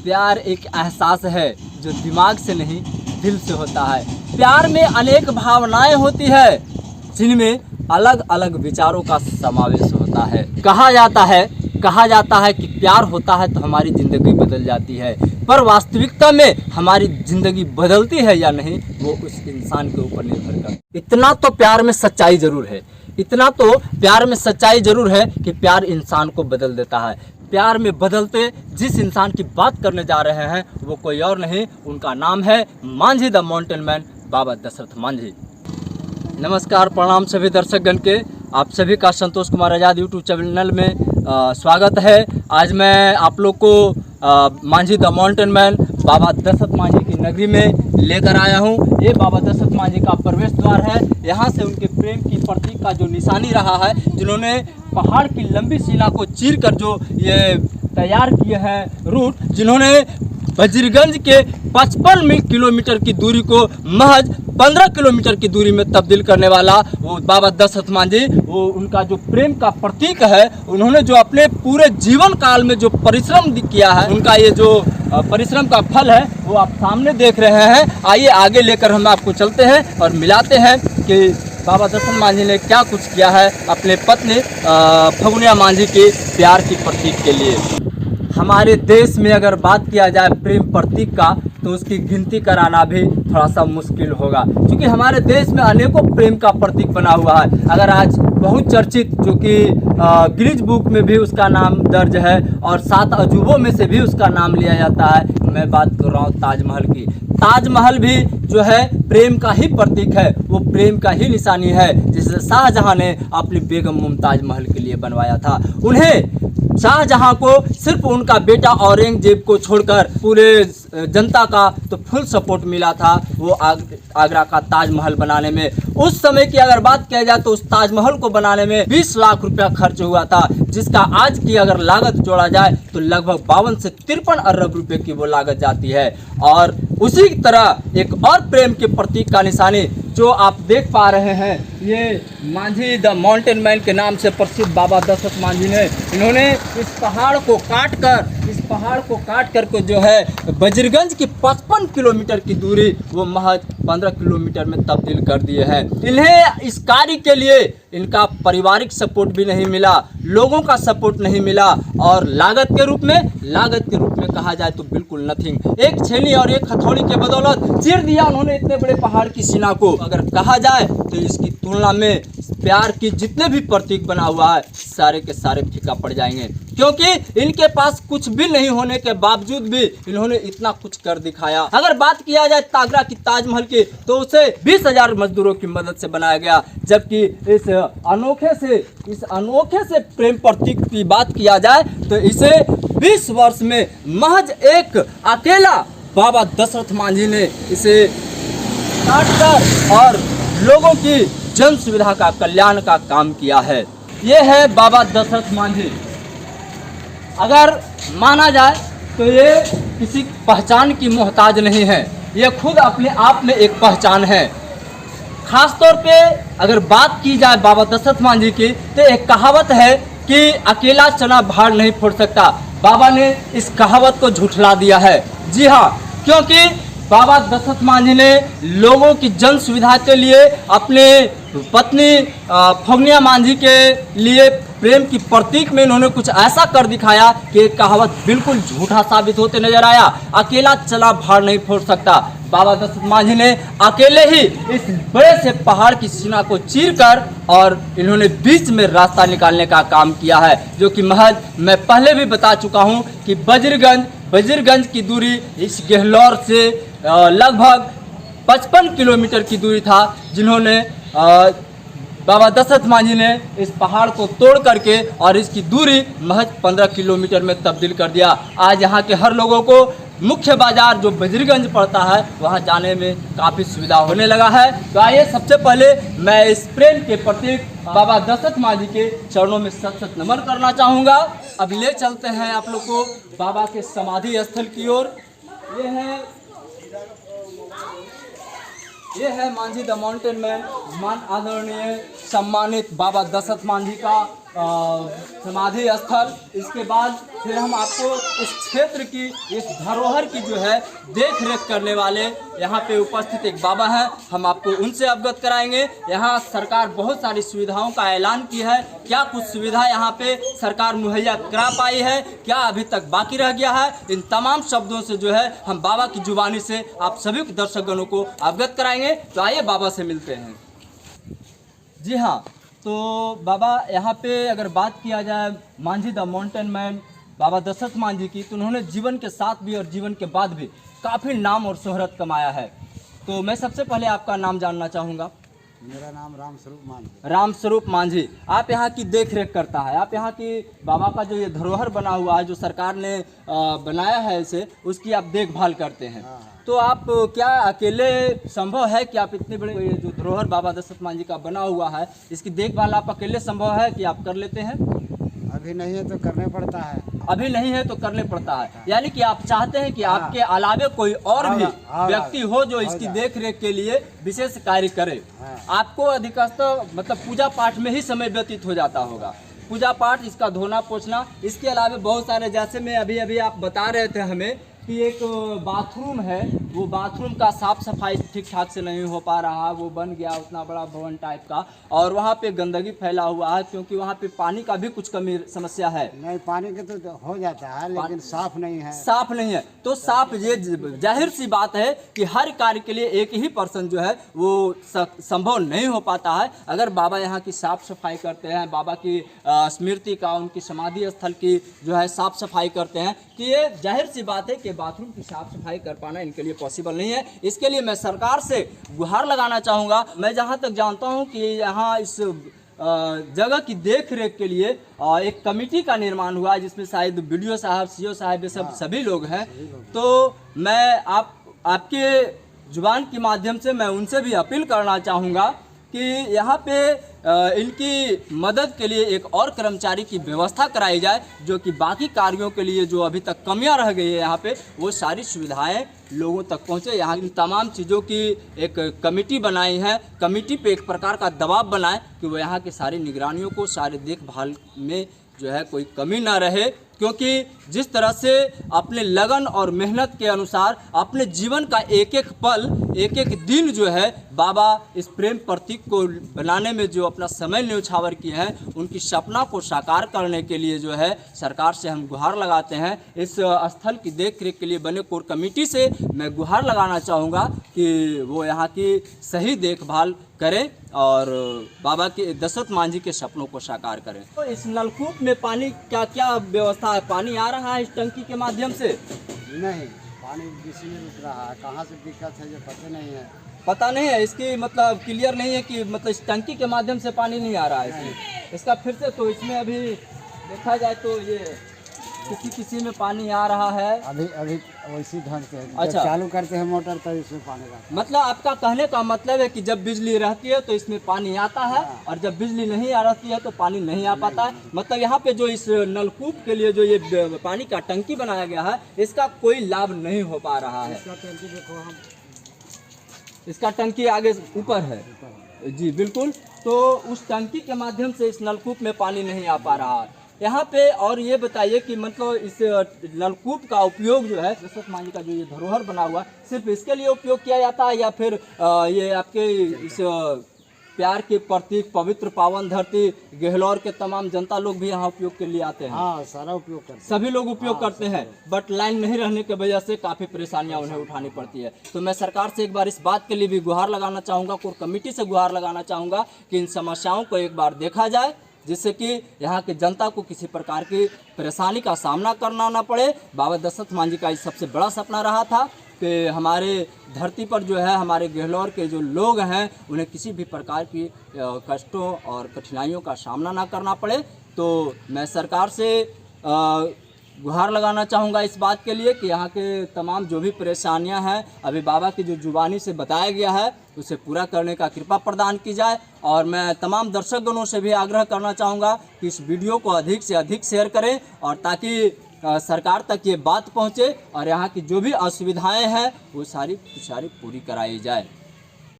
प्यार एक एहसास है जो दिमाग से नहीं दिल से होता है। प्यार में अनेक भावनाएं होती है जिनमें अलग अलग विचारों का समावेश होता है। कहा जाता है कि प्यार होता है तो हमारी ज़िंदगी बदल जाती है, पर वास्तविकता में हमारी ज़िंदगी बदलती है या नहीं वो उस इंसान के ऊपर निर्भर करता है। इतना तो प्यार में सच्चाई ज़रूर है कि प्यार इंसान को बदल देता है। प्यार में बदलते जिस इंसान की बात करने जा रहे हैं वो कोई और नहीं, उनका नाम है मांझी द माउंटेन मैन, बाबा दशरथ मांझी। नमस्कार, प्रणाम सभी दर्शकगण के। आप सभी का संतोष कुमार आज़ाद यूट्यूब चैनल में स्वागत है। आज मैं आप लोग को मांझी द माउंटेन मैन बाबा दशरथ मांझी की नगरी में लेकर आया हूँ। ये बाबा दशरथ मांझी का प्रवेश द्वार है। यहाँ से उनके प्रेम की प्रतीक का जो निशानी रहा है, जिन्होंने पहाड़ की लंबी सीना को चीर कर जो ये तैयार किए हैं रूट, जिन्होंने बजरगंज के 55 किलोमीटर की दूरी को महज 15 किलोमीटर की दूरी में तब्दील करने वाला वो बाबा दशरथ मांझी, वो उनका जो प्रेम का प्रतीक है, उन्होंने जो अपने पूरे जीवन काल में जो परिश्रम किया है, उनका ये जो परिश्रम का फल है वो आप सामने देख रहे हैं। आइए आगे लेकर हम आपको चलते हैं और मिलाते हैं कि बाबा दशरथ मांझी ने क्या कुछ किया है अपने पत्नी फगुनिया मांझी के प्यार की प्रतीक के लिए। हमारे देश में अगर बात किया जाए प्रेम प्रतीक का तो उसकी गिनती कराना भी थोड़ा सा मुश्किल होगा, क्योंकि हमारे देश में अनेकों प्रेम का प्रतीक बना हुआ है। अगर आज बहुत चर्चित जो कि गिनीज बुक में भी उसका नाम दर्ज है और 7 अजूबों में से भी उसका नाम लिया जाता है, मैं बात कर रहा हूँ ताजमहल की। ताजमहल भी जो है प्रेम का ही प्रतीक है, वो प्रेम का ही निशानी है जिसे शाहजहां ने अपनी बेगम मुमताज महल के लिए बनवाया था। उन्हें शाहजहां को सिर्फ उनका बेटा औरंगजेब को छोड़कर पूरे जनता का तो फुल सपोर्ट मिला था वो आगरा का ताजमहल बनाने में। उस समय की अगर बात किया जाए तो उस ताजमहल को बनाने में 20 लाख रुपया खर्च हुआ था, जिसका आज की अगर लागत जोड़ा जाए तो लगभग 52 से 53 अरब रुपए की वो लागत जाती है। और उसी तरह एक और प्रेम के प्रतीक का निशानी जो आप देख पा रहे हैं, ये मांझी द माउंटेन मैन के नाम से प्रसिद्ध बाबा दशरथ मांझी ने, इन्होंने इस पहाड़ को काट कर को जो है बजरगंज की 55 किलोमीटर की दूरी वो महज 15 किलोमीटर में तब्दील कर दिए हैं। इन्हें इस कार्य के लिए इनका पारिवारिक सपोर्ट भी नहीं मिला, लोगों का सपोर्ट नहीं मिला, और लागत के रूप में कहा जाए तो बिल्कुल नथिंग। एक छेनी और एक हथौड़ी के बदौलत चीर दिया उन्होंने इतने बड़े पहाड़ की सीना को। अगर कहा जाए तो इसकी तुलना में प्यार की जितने भी प्रतीक बना हुआ है सारे के सारे फीका पड़ जाएंगे, क्योंकि इनके पास कुछ भी नहीं होने के बावजूद भी इन्होंने इतना कुछ कर दिखाया। अगर बात किया जाए आगरा की ताजमहल की तो उसे 20,000 मजदूरों की मदद से बनाया गया, जबकि इस अनोखे से प्रेम प्रतीक की बात किया जाए तो इसे 20 वर्ष में महज एक अकेला बाबा दशरथ मांझी ने इसे काटकर और लोगों की जन सुविधा का कल्याण का काम किया है। ये है बाबा दशरथ मांझी। अगर माना जाए तो ये किसी पहचान की मोहताज नहीं है, ये खुद अपने आप में एक पहचान है। खास तौर पे अगर बात की जाए बाबा दशरथ मांझी की तो एक कहावत है कि अकेला चना भाड़ नहीं फोड़ सकता। बाबा ने इस कहावत को झुठला दिया है। जी हाँ, क्योंकि बाबा दशरथ मांझी ने लोगों की जन सुविधा के लिए अपने पत्नी फगुनिया मांझी के लिए प्रेम की प्रतीक में इन्होंने कुछ ऐसा कर दिखाया कि कहावत बिल्कुल झूठा साबित होते नजर आया। अकेला चला भाड़ नहीं फोड़ सकता। बाबा दशरथ मांझी ने अकेले ही इस बड़े से पहाड़ की सीना को चीरकर और इन्होंने बीच में रास्ता निकालने का काम किया है, जो कि महज मैं पहले भी बता चुका हूं कि बजरगंज की दूरी इस गहलोर से लगभग 55 किलोमीटर की दूरी था, जिन्होंने बाबा दशरथ मांझी ने इस पहाड़ को तोड़ करके और इसकी दूरी महज 15 किलोमीटर में तब्दील कर दिया। आज यहाँ के हर लोगों को मुख्य बाजार जो बजरगंज पड़ता है वहाँ जाने में काफ़ी सुविधा होने लगा है। तो आइए सबसे पहले मैं इस प्रेम के प्रतीक बाबा दशरथ मांझी के चरणों में सत नमन करना चाहूँगा। अब ले चलते हैं आप लोग को बाबा के समाधि स्थल की ओर। ये है मांझी द माउंटेन मैन, मान आदरणीय सम्मानित बाबा दशरथ मांझी का समाधि स्थल, इसके बाद फिर हम आपको इस क्षेत्र की, इस धरोहर की जो है देख रेख करने वाले यहाँ पे उपस्थित एक बाबा हैं, हम आपको उनसे अवगत कराएंगे। यहाँ सरकार बहुत सारी सुविधाओं का ऐलान की है, क्या कुछ सुविधा यहाँ पे सरकार मुहैया करा पाई है, क्या अभी तक बाकी रह गया है, इन तमाम शब्दों से जो है हम बाबा की जुबानी से आप सभी दर्शकगणों को अवगत कराएंगे। तो आइए बाबा से मिलते हैं। जी हाँ, तो बाबा यहाँ पे अगर बात किया जाए मांझी द माउंटेन मैन बाबा दशरथ मांझी की, तो उन्होंने जीवन के साथ भी और जीवन के बाद भी काफ़ी नाम और शोहरत कमाया है। तो मैं सबसे पहले आपका नाम जानना चाहूँगा। मेरा नाम रामस्वरूप मांझी। रामस्वरूप मांझी, आप यहाँ की देख रेख करता है, आप यहाँ की बाबा का जो ये धरोहर बना हुआ है, जो सरकार ने बनाया है इसे, उसकी आप देखभाल करते हैं। तो आप क्या अकेले संभव है कि आप इतने बड़े ये जो धरोहर बाबा दशरथ मांझी का बना हुआ है, इसकी देखभाल आप अकेले संभव है कि आप कर लेते हैं? अभी नहीं है तो करने पड़ता है। अभी नहीं है तो करने पड़ता है, यानी कि आप चाहते हैं कि आपके अलावे कोई और भी व्यक्ति हो जो इसकी देख रेख के लिए विशेष कार्य करे। आपको अधिकतर मतलब पूजा पाठ में ही समय व्यतीत हो जाता होगा, पूजा पाठ, इसका धोना पोछना, इसके अलावा बहुत सारे, जैसे में अभी आप बता रहे थे हमें कि एक बाथरूम है, वो बाथरूम का साफ सफाई ठीक ठाक से नहीं हो पा रहा, वो बन गया उतना बड़ा भवन टाइप का, और वहाँ पे गंदगी फैला हुआ है क्योंकि वहाँ पे पानी का भी कुछ कमी समस्या है। नहीं, पानी के तो हो जाता है लेकिन साफ नहीं है। साफ नहीं है तो साफ, ये जाहिर सी बात है कि हर कार्य के लिए एक ही पर्सन जो है वो संभव नहीं हो पाता है। अगर बाबा यहाँ की साफ सफाई करते हैं, बाबा की स्मृति का, उनकी समाधि स्थल की जो है साफ सफाई करते हैं, कि ये जाहिर सी बात है कि बाथरूम की साफ सफाई कर पाना इनके लिए पॉसिबल नहीं है। इसके लिए मैं सरकार से गुहार लगाना चाहूँगा। मैं जहाँ तक जानता हूँ कि यहाँ इस जगह की देख रेख के लिए एक कमेटी का निर्माण हुआ है, जिसमें शायद BDO साहब, CO साहब, ये सब सभी लोग हैं। तो मैं आपके जुबान के माध्यम से मैं उनसे भी अपील करना चाहूँगा कि यहाँ पे इनकी मदद के लिए एक और कर्मचारी की व्यवस्था कराई जाए, जो कि बाकी कार्यों के लिए जो अभी तक कमियां रह गई है यहाँ पे, वो सारी सुविधाएं लोगों तक पहुँचे। यहाँ इन तमाम चीज़ों की एक कमेटी बनाई है, कमेटी पे एक प्रकार का दबाव बनाए कि वो यहाँ की सारी निगरानियों को, सारी देखभाल में जो है कोई कमी ना रहे, क्योंकि जिस तरह से अपने लगन और मेहनत के अनुसार अपने जीवन का एक एक पल, एक एक दिन जो है बाबा इस प्रेम प्रतीक को बनाने में जो अपना समय न्यौछावर किए हैं, उनकी सपना को साकार करने के लिए जो है सरकार से हम गुहार लगाते हैं। इस स्थल की देख रेख के लिए बने कोर कमेटी से मैं गुहार लगाना चाहूँगा कि वो यहाँ की सही देखभाल करें और बाबा के दशरथ मांझी के सपनों को साकार करें। तो इस नलकूप में पानी क्या क्या व्यवस्था है? पानी आ रहा है इस टंकी के माध्यम से? नहीं, पानी किसी में रुक रहा है, कहाँ से दिक्कत है ये पता नहीं है। पता नहीं है, इसकी मतलब क्लियर नहीं है कि मतलब इस टंकी के माध्यम से पानी नहीं आ रहा है इसमें। इसका फिर से, तो इसमें अभी देखा जाए तो ये किसी में पानी आ रहा है अभी वैसी ढंग से। अच्छा, चालू करते हैं मोटर तो इसमें पानी आता है। मतलब आपका कहने का मतलब है कि जब बिजली रहती है तो इसमें पानी आता है, और जब बिजली नहीं आ रहती है तो पानी नहीं आ पाता है। मतलब यहाँ पे जो इस नलकूप के लिए जो ये पानी का टंकी बनाया गया है, इसका कोई लाभ नहीं हो पा रहा है। इसका टंकी देखो, हम इसका टंकी आगे ऊपर है जी, बिल्कुल। तो उस टंकी के माध्यम से इस नलकूप में पानी नहीं आ पा रहा है यहाँ पे। और ये बताइए कि मतलब इस नलकूप का उपयोग जो है, दशरथ मांझी का जो ये धरोहर बना हुआ है, सिर्फ इसके लिए उपयोग किया जाता है, या फिर ये आपके इस प्यार के प्रतीक, पवित्र पावन धरती गहलोर के तमाम जनता लोग भी यहाँ उपयोग के लिए आते हैं? हाँ, सारा उपयोग करते हैं, सभी लोग उपयोग करते हैं, बट लाइन नहीं रहने की वजह से काफ़ी परेशानियाँ उन्हें उठानी पड़ती है। तो मैं सरकार से एक बार इस बात के लिए भी गुहार लगाना चाहूँगा, कोर कमेटी से गुहार लगाना चाहूँगा कि इन समस्याओं को एक बार देखा जाए, जिससे कि यहाँ के जनता को किसी प्रकार की परेशानी का सामना करना ना पड़े। बाबा दशरथ मांझी का सबसे बड़ा सपना रहा था कि हमारे धरती पर जो है, हमारे गहलोर के जो लोग हैं, उन्हें किसी भी प्रकार की कष्टों और कठिनाइयों का सामना ना करना पड़े। तो मैं सरकार से गुहार लगाना चाहूँगा इस बात के लिए कि यहाँ के तमाम जो भी परेशानियाँ हैं, अभी बाबा की जो जुबानी से बताया गया है, उसे पूरा करने का कृपा प्रदान की जाए। और मैं तमाम दर्शकगणों से भी आग्रह करना चाहूँगा कि इस वीडियो को अधिक से अधिक शेयर करें, और ताकि सरकार तक ये बात पहुँचे और यहाँ की जो भी असुविधाएँ हैं वो सारी पूरी कराई जाए।